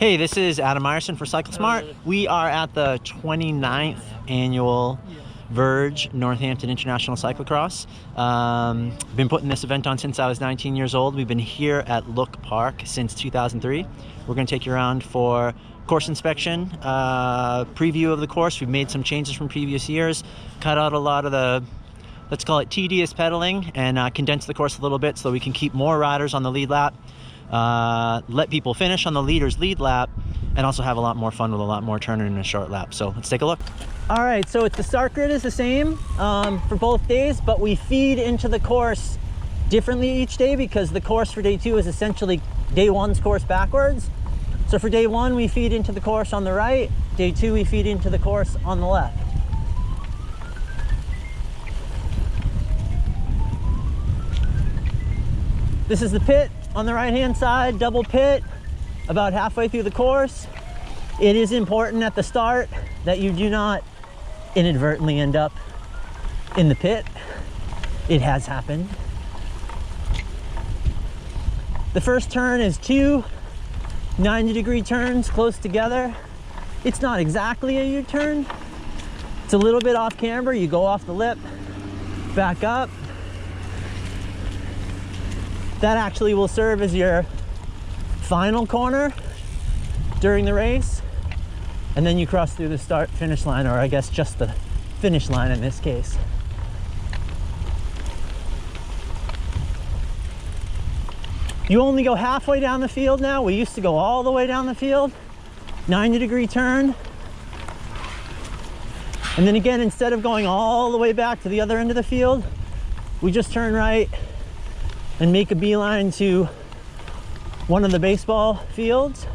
Hey, this is Adam Myerson for CycleSmart. We are at the 29th annual Verge Northampton International Cyclocross. Been putting this event on since I was 19 years old. We've been here at Look Park since 2003. We're going to take you around for course inspection, preview of the course. We've made some changes from previous years, cut out a lot of the, let's call it tedious pedaling, and condense the course a little bit so we can keep more riders on the lead lap. Let people finish on the leader's lead lap, and also have a lot more fun with a lot more turning in a short lap. So let's take a look. All right, so the start grid is the same for both days, but we feed into the course differently each day because the course for day 2 is essentially day 1's course backwards. So for day 1, we feed into the course on the right. Day 2, we feed into the course on the left. This is the pit on the right hand side, double pit, about halfway through the course. It is important at the start that you do not inadvertently end up in the pit. It has happened. The first turn is 2 90-degree turns close together. It's not exactly a U-turn. It's a little bit off camber. You go off the lip, back up. That actually will serve as your final corner during the race. And then you cross through the start finish line, or I guess just the finish line in this case. You only go halfway down the field now. We used to go all the way down the field. 90-degree turn. And then again, instead of going all the way back to the other end of the field, we just turn right and make a beeline to one of the baseball fields.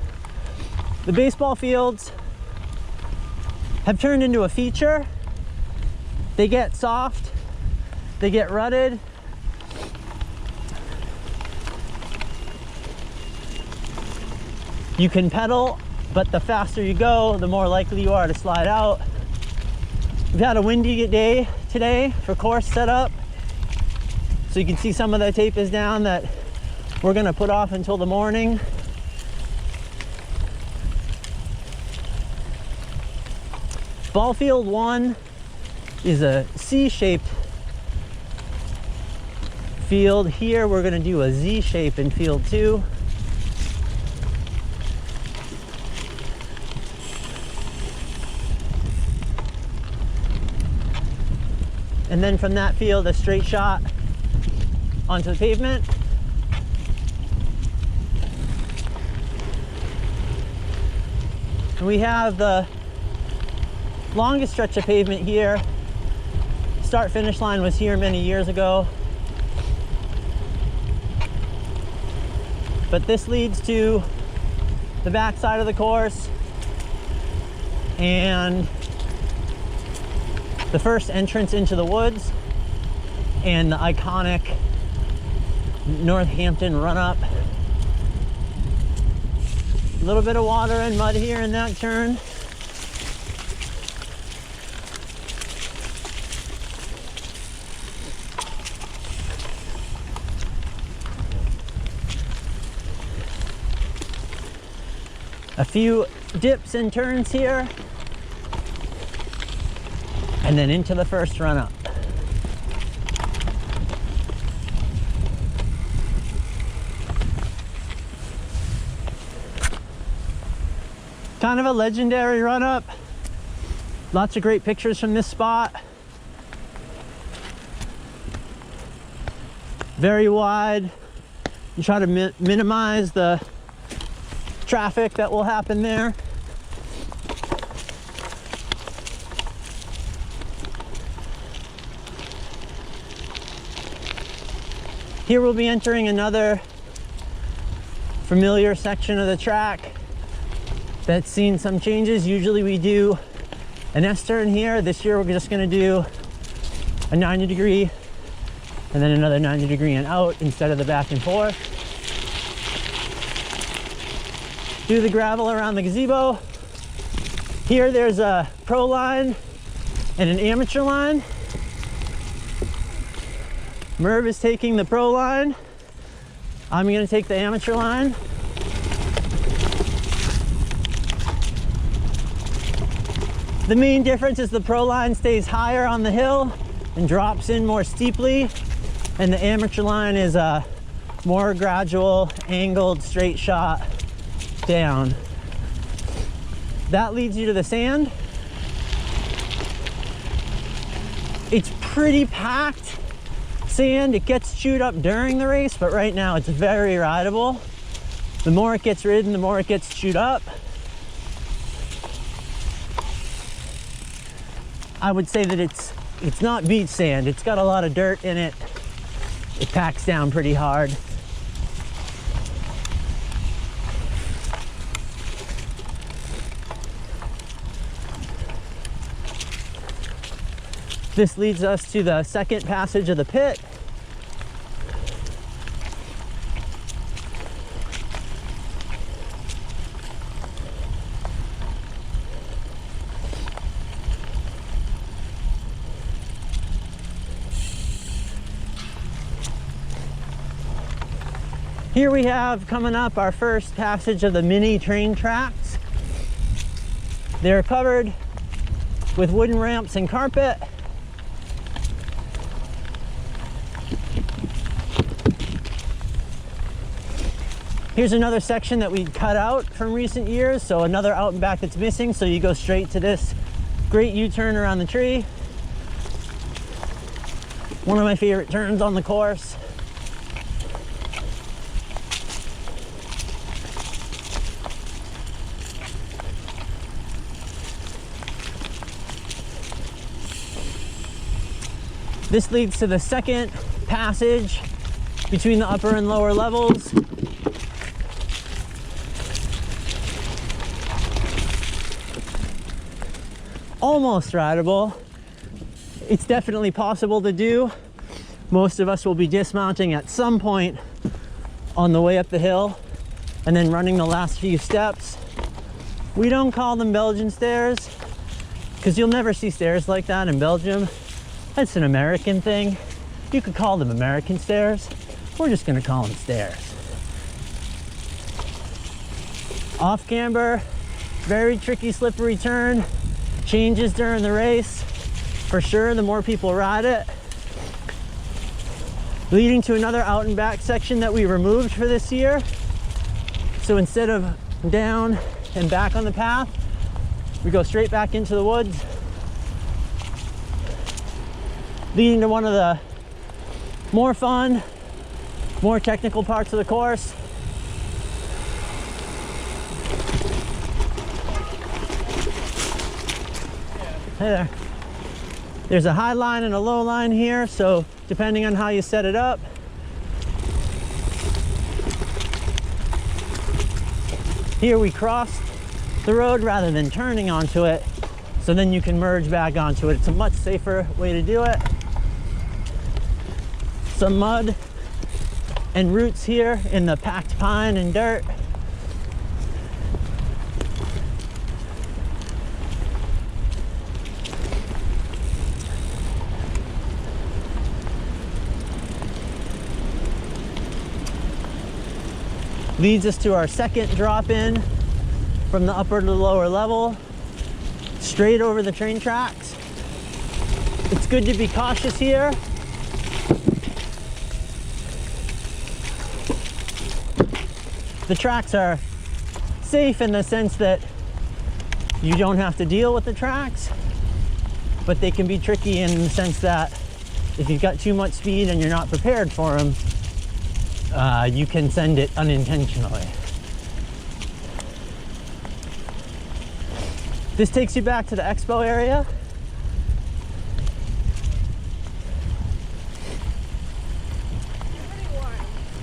The baseball fields have turned into a feature. They get soft, they get rutted. You can pedal, but the faster you go, the more likely you are to slide out. We've had a windy day today for course setup. So you can see some of the tape is down that we're gonna put off until the morning. Ball field 1 is a C-shaped field. Here we're gonna do a Z shape in field 2. And then from that field, a straight shot onto the pavement. And we have the longest stretch of pavement here. Start finish line was here many years ago. But this leads to the back side of the course and the first entrance into the woods and the iconic Northampton runup. A little bit of water and mud here in that turn. A few dips and turns here, and then into the first run-up. Kind of a legendary run-up. Lots of great pictures from this spot. Very wide. You try to minimize the traffic that will happen there. Here we'll be entering another familiar section of the track that's seen some changes. Usually we do an S-turn here. This year we're just gonna do a 90-degree and then another 90-degree and out instead of the back and forth. Do the gravel around the gazebo. Here there's a pro line and an amateur line. Merv is taking the pro line. I'm gonna take the amateur line. The main difference is the Pro line stays higher on the hill and drops in more steeply, and the amateur line is a more gradual, angled, straight shot down. That leads you to the sand. It's pretty packed sand. It gets chewed up during the race, but right now it's very rideable. The more it gets ridden, the more it gets chewed up. I would say that it's not beach sand. It's got a lot of dirt in it. It packs down pretty hard. This leads us to the second passage of the pit. Here we have coming up our first passage of the mini train tracks. They're covered with wooden ramps and carpet. Here's another section that we cut out from recent years, so another out and back that's missing, so you go straight to this great U-turn around the tree. One of my favorite turns on the course. This leads to the second passage between the upper and lower levels. Almost rideable. It's definitely possible to do. Most of us will be dismounting at some point on the way up the hill and then running the last few steps. We don't call them Belgian stairs because you'll never see stairs like that in Belgium. That's an American thing. You could call them American stairs. We're just gonna call them stairs. Off camber, very tricky, slippery turn. Changes during the race, for sure, the more people ride it. Leading to another out and back section that we removed for this year. So instead of down and back on the path, we go straight back into the woods. Leading to one of the more fun, more technical parts of the course. Hey there. There's a high line and a low line here, so depending on how you set it up. Here we crossed the road rather than turning onto it, so then you can merge back onto it. It's a much safer way to do it. Some mud and roots here in the packed pine and dirt. Leads us to our second drop in from the upper to the lower level, straight over the train tracks. It's good to be cautious here. The tracks are safe in the sense that you don't have to deal with the tracks, but they can be tricky in the sense that if you've got too much speed and you're not prepared for them, you can send it unintentionally. This takes you back to the Expo area.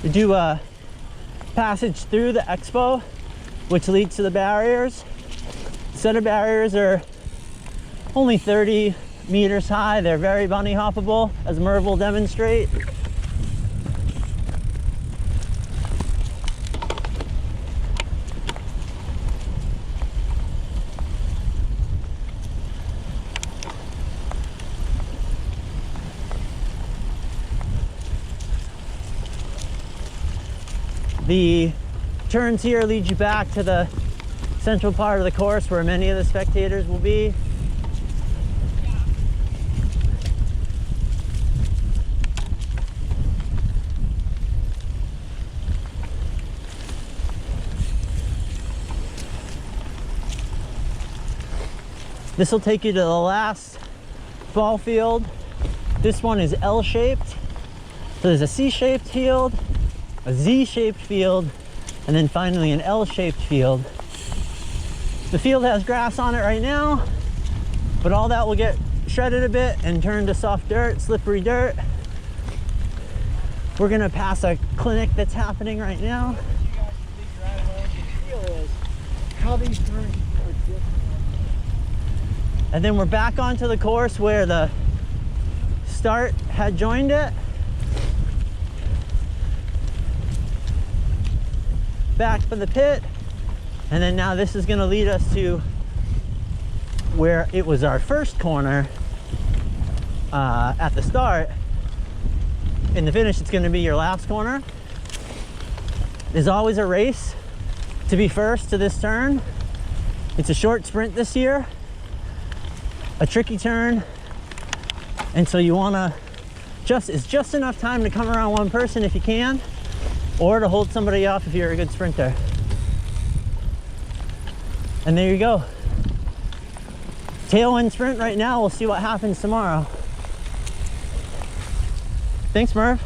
We do a passage through the Expo, which leads to the barriers. The set of barriers are only 30 meters high. They're very bunny hoppable, as Merv will demonstrate. The turns here lead you back to the central part of the course where many of the spectators will be. This will take you to the last ball field. This one is L-shaped. So there's a C-shaped field, a Z-shaped field, and then finally an L-shaped field. The field has grass on it right now, but all that will get shredded a bit and turned to soft dirt, slippery dirt. We're gonna pass a clinic that's happening right now. How these turns are different. And then we're back onto the course where the start had joined it. Back for the pit. And then now this is gonna lead us to where it was our first corner at the start. In the finish, it's gonna be your last corner. There's always a race to be first to this turn. It's a short sprint this year, a tricky turn, and so you wanna it's just enough time to come around one person if you can, or to hold somebody off if you're a good sprinter. And there you go. Tailwind sprint right now. We'll see what happens tomorrow. Thanks, Merv.